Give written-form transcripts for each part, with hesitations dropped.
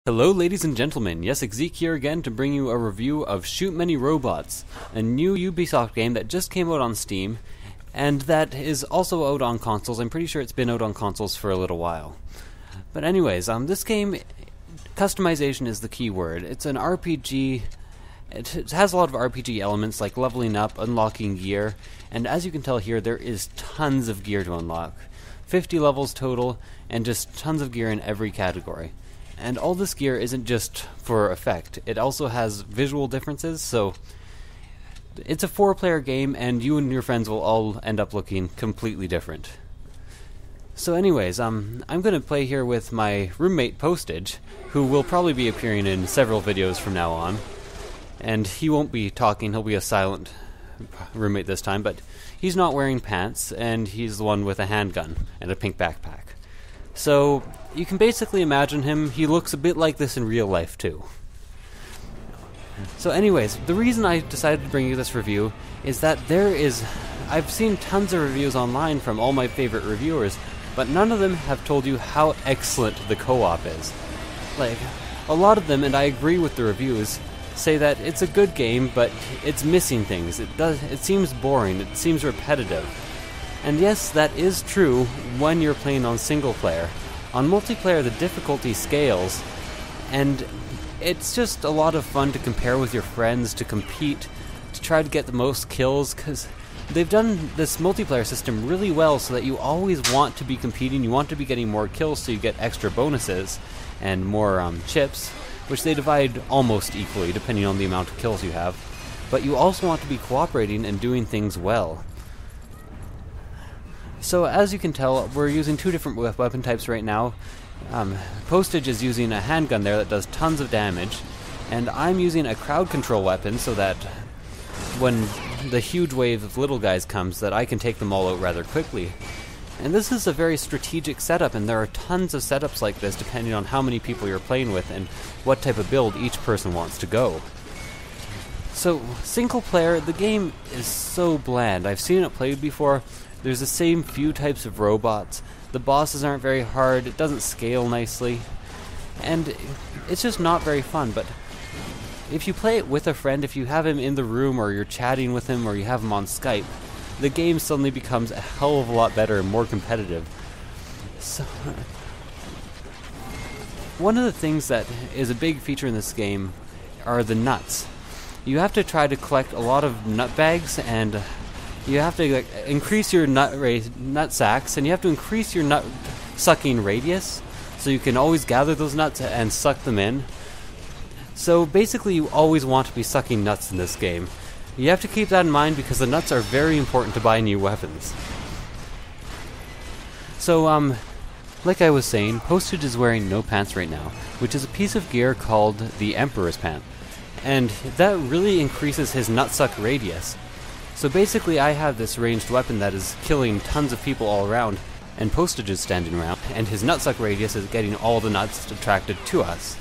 Hello ladies and gentlemen, Yessik here again to bring you a review of Shoot Many Robots, a new Ubisoft game that just came out on Steam, and that is also out on consoles. I'm pretty sure it's been out on consoles for a little while. But anyways, this game, customization is the key word. It's an RPG, it has a lot of RPG elements like leveling up, unlocking gear, and as you can tell here, there is tons of gear to unlock. 50 levels total, and just tons of gear in every category. And all this gear isn't just for effect, it also has visual differences, so it's a 4-player game and you and your friends will all end up looking completely different. So anyways, I'm going to play here with my roommate Postage, who will probably be appearing in several videos from now on. And he won't be talking, he'll be a silent roommate this time, but he's not wearing pants, and he's the one with a handgun and a pink backpack. So, you can basically imagine him, he looks a bit like this in real life too. So anyways, the reason I decided to bring you this review is that I've seen tons of reviews online from all my favorite reviewers, but none of them have told you how excellent the co-op is. Like, a lot of them, and I agree with the reviews, say that it's a good game, but it's missing things. It seems boring, it seems repetitive. And yes, that is true when you're playing on single player. On multiplayer, the difficulty scales, and it's just a lot of fun to compare with your friends, to compete, to try to get the most kills, because they've done this multiplayer system really well so that you always want to be competing, you want to be getting more kills so you get extra bonuses and more chips, which they divide almost equally depending on the amount of kills you have. But you also want to be cooperating and doing things well. So as you can tell, we're using two different weapon types right now. Postage is using a handgun there that does tons of damage, and I'm using a crowd control weapon so that when the huge wave of little guys comes, that I can take them all out rather quickly. And this is a very strategic setup, and there are tons of setups like this depending on how many people you're playing with and what type of build each person wants to go. So, single player, the game is so bland. I've seen it played before. There's the same few types of robots, the bosses aren't very hard, it doesn't scale nicely, and it's just not very fun. But if you play it with a friend, if you have him in the room or you're chatting with him or you have him on Skype, the game suddenly becomes a hell of a lot better and more competitive. So, one of the things that is a big feature in this game are the nuts. You have to try to collect a lot of nut bags, and you have to increase your nut sacks, and you have to increase your nut sucking radius, so you can always gather those nuts and suck them in. So basically you always want to be sucking nuts in this game. You have to keep that in mind because the nuts are very important to buy new weapons. So like I was saying, Postage is wearing no pants right now, which is a piece of gear called the Emperor's Pant, and that really increases his nutsuck radius. So basically I have this ranged weapon that is killing tons of people all around, and Postage is standing around, and his nutsuck radius is getting all the nuts attracted to us.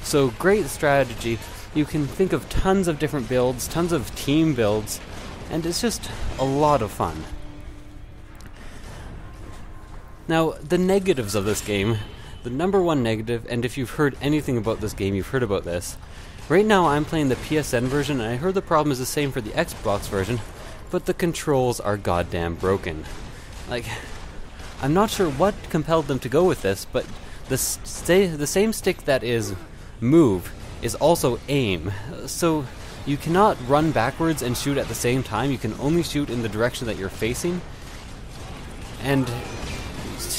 So great strategy. You can think of tons of different builds, tons of team builds, and it's just a lot of fun. Now, the negatives of this game, the number one negative, and if you've heard anything about this game, you've heard about this. Right now I'm playing the PSN version, and I heard the problem is the same for the Xbox version, but the controls are goddamn broken. Like, I'm not sure what compelled them to go with this, but the same stick that is move is also aim. So you cannot run backwards and shoot at the same time, you can only shoot in the direction that you're facing. And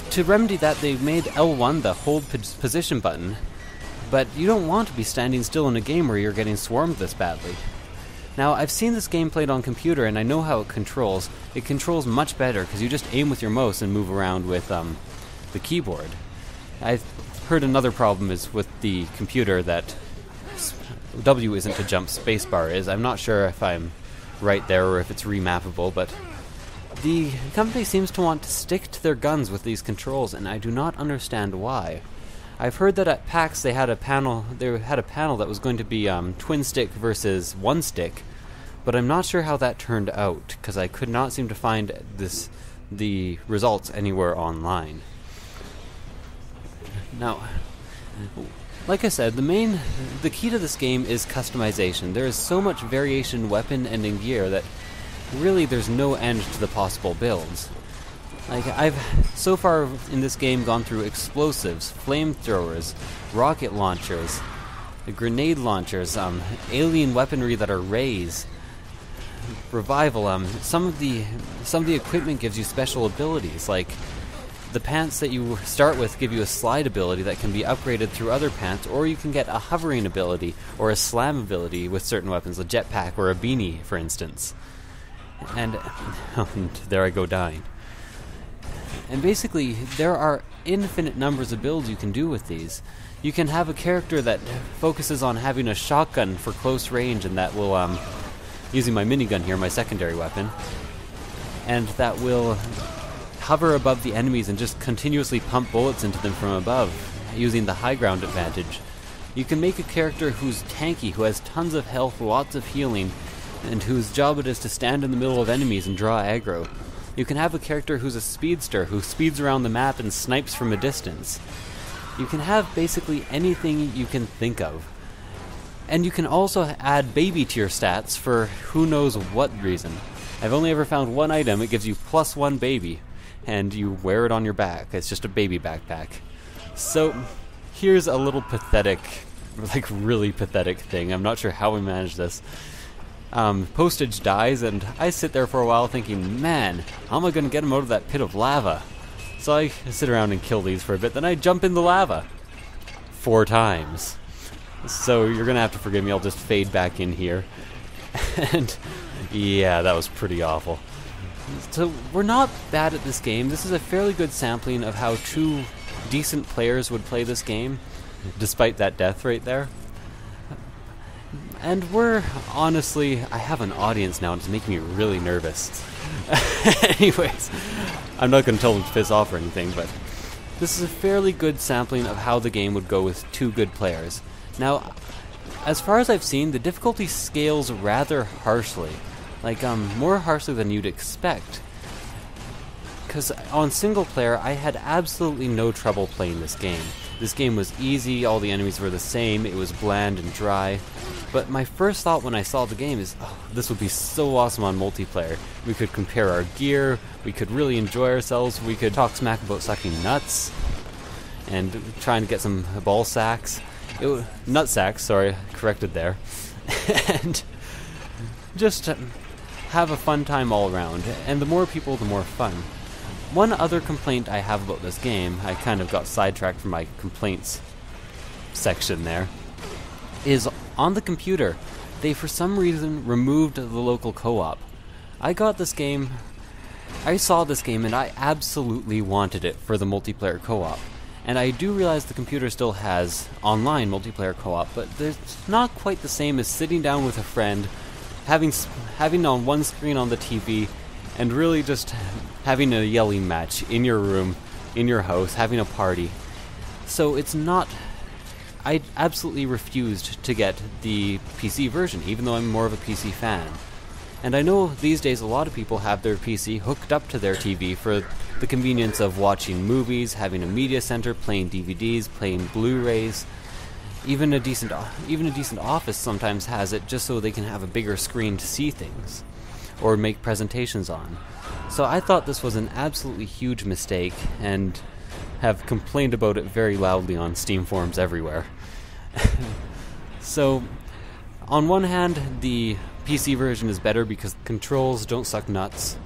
to remedy that, they made L1 the hold position button, but you don't want to be standing still in a game where you're getting swarmed this badly. Now, I've seen this game played on computer, and I know how it controls. It controls much better, because you just aim with your mouse and move around with the keyboard. I've heard another problem is with the computer that W isn't to jump, spacebar is. I'm not sure if I'm right there or if it's remappable, but the company seems to want to stick to their guns with these controls, and I do not understand why. I've heard that at PAX they had a panel that was going to be twin stick versus one stick, but I'm not sure how that turned out, because I could not seem to find the results anywhere online. Now, like I said, the key to this game is customization. There is so much variation in weapon and in gear that really there's no end to the possible builds. Like, I've so far in this game gone through explosives, flamethrowers, rocket launchers, grenade launchers, alien weaponry that are rays, revival. Some of the equipment gives you special abilities, like the pants that you start with give you a slide ability that can be upgraded through other pants, or you can get a hovering ability or a slam ability with certain weapons, a jetpack or a beanie, for instance. And there I go dying. And basically, there are infinite numbers of builds you can do with these. You can have a character that focuses on having a shotgun for close range, and that will, using my minigun here, my secondary weapon, and that will hover above the enemies and just continuously pump bullets into them from above, using the high ground advantage. You can make a character who's tanky, who has tons of health, lots of healing, and whose job it is to stand in the middle of enemies and draw aggro. You can have a character who's a speedster, who speeds around the map and snipes from a distance. You can have basically anything you can think of. And you can also add baby tier stats for who knows what reason. I've only ever found one item, it gives you +1 baby, and you wear it on your back. It's just a baby backpack. So, here's a little pathetic, like really pathetic thing. I'm not sure how we managed this. Postage dies, and I sit there for a while thinking, man, how am I going to get him out of that pit of lava? So I sit around and kill these for a bit, then I jump in the lava 4 times. So you're going to have to forgive me, I'll just fade back in here. And yeah, that was pretty awful. So we're not bad at this game. This is a fairly good sampling of how 2 decent players would play this game, despite that death rate there. And we're, honestly, I have an audience now and it's making me really nervous. Anyways, I'm not going to tell them to piss off or anything, but this is a fairly good sampling of how the game would go with 2 good players. Now, as far as I've seen, the difficulty scales rather harshly. Like, more harshly than you'd expect. Because on single player, I had absolutely no trouble playing this game. This game was easy, all the enemies were the same, it was bland and dry. But my first thought when I saw the game is, oh, this would be so awesome on multiplayer. We could compare our gear, we could really enjoy ourselves, we could talk smack about sucking nuts, and trying to get some ball sacks. Nut sacks, sorry, corrected there. And just have a fun time all around. And the more people, the more fun. One other complaint I have about this game, I kind of got sidetracked from my complaints section there, is on the computer, they for some reason removed the local co-op. I saw this game and I absolutely wanted it for the multiplayer co-op. And I do realize the computer still has online multiplayer co-op, but it's not quite the same as sitting down with a friend, having on one screen on the TV, and really just having a yelling match in your room, in your house, having a party. So it's not... I absolutely refused to get the PC version, even though I'm more of a PC fan. And I know these days a lot of people have their PC hooked up to their TV for the convenience of watching movies, having a media center, playing DVDs, playing Blu-rays. Even a decent office sometimes has it just so they can have a bigger screen to see things or make presentations on. So I thought this was an absolutely huge mistake and have complained about it very loudly on Steam forums everywhere. So, on one hand, the PC version is better because controls don't suck nuts,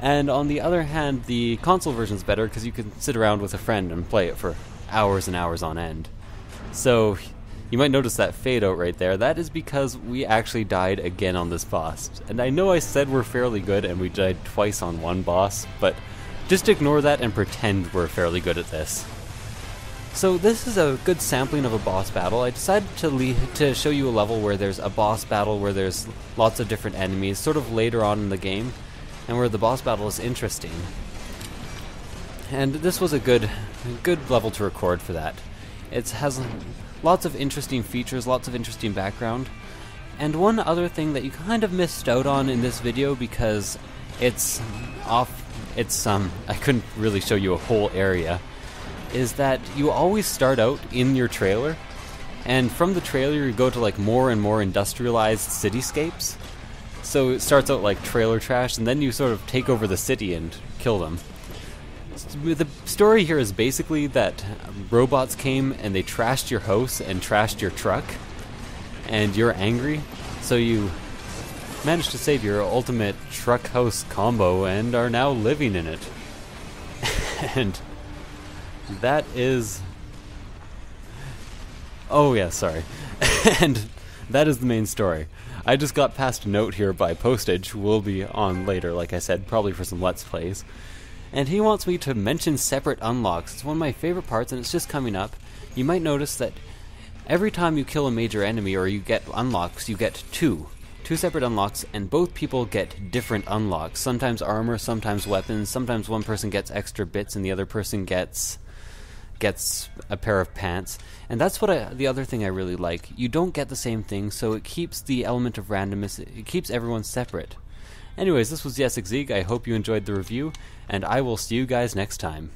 and on the other hand, the console version is better because you can sit around with a friend and play it for hours and hours on end. So, you might notice that fade out right there. That is because we actually died again on this boss. And I know I said we're fairly good and we died twice on one boss, but just ignore that and pretend we're fairly good at this. So this is a good sampling of a boss battle. I decided to show you a level where there's a boss battle where there's lots of different enemies, sort of later on in the game, and where the boss battle is interesting. And this was a good level to record for that. It has lots of interesting features, lots of interesting background. And one other thing that you kind of missed out on in this video because I couldn't really show you a whole area, is that you always start out in your trailer And from the trailer, you go to like more and more industrialized cityscapes. So it starts out like trailer trash, and then you sort of take over the city and kill them. The story here is basically that robots came and they trashed your house and trashed your truck, and you're angry, so you managed to save your ultimate truck-house combo and are now living in it. And that is... Oh yeah, sorry. And that is the main story. I just got passed a note here by Postage, who will be on later, like I said, probably for some Let's Plays. And he wants me to mention separate unlocks. It's one of my favorite parts, and it's just coming up. You might notice that every time you kill a major enemy or you get unlocks, you get two separate unlocks, and both people get different unlocks. Sometimes armor, sometimes weapons, sometimes one person gets extra bits and the other person gets a pair of pants. And that's what the other thing I really like. You don't get the same thing, so it keeps the element of randomness, it keeps everyone separate. Anyways, this was Yessik. I hope you enjoyed the review, and I will see you guys next time.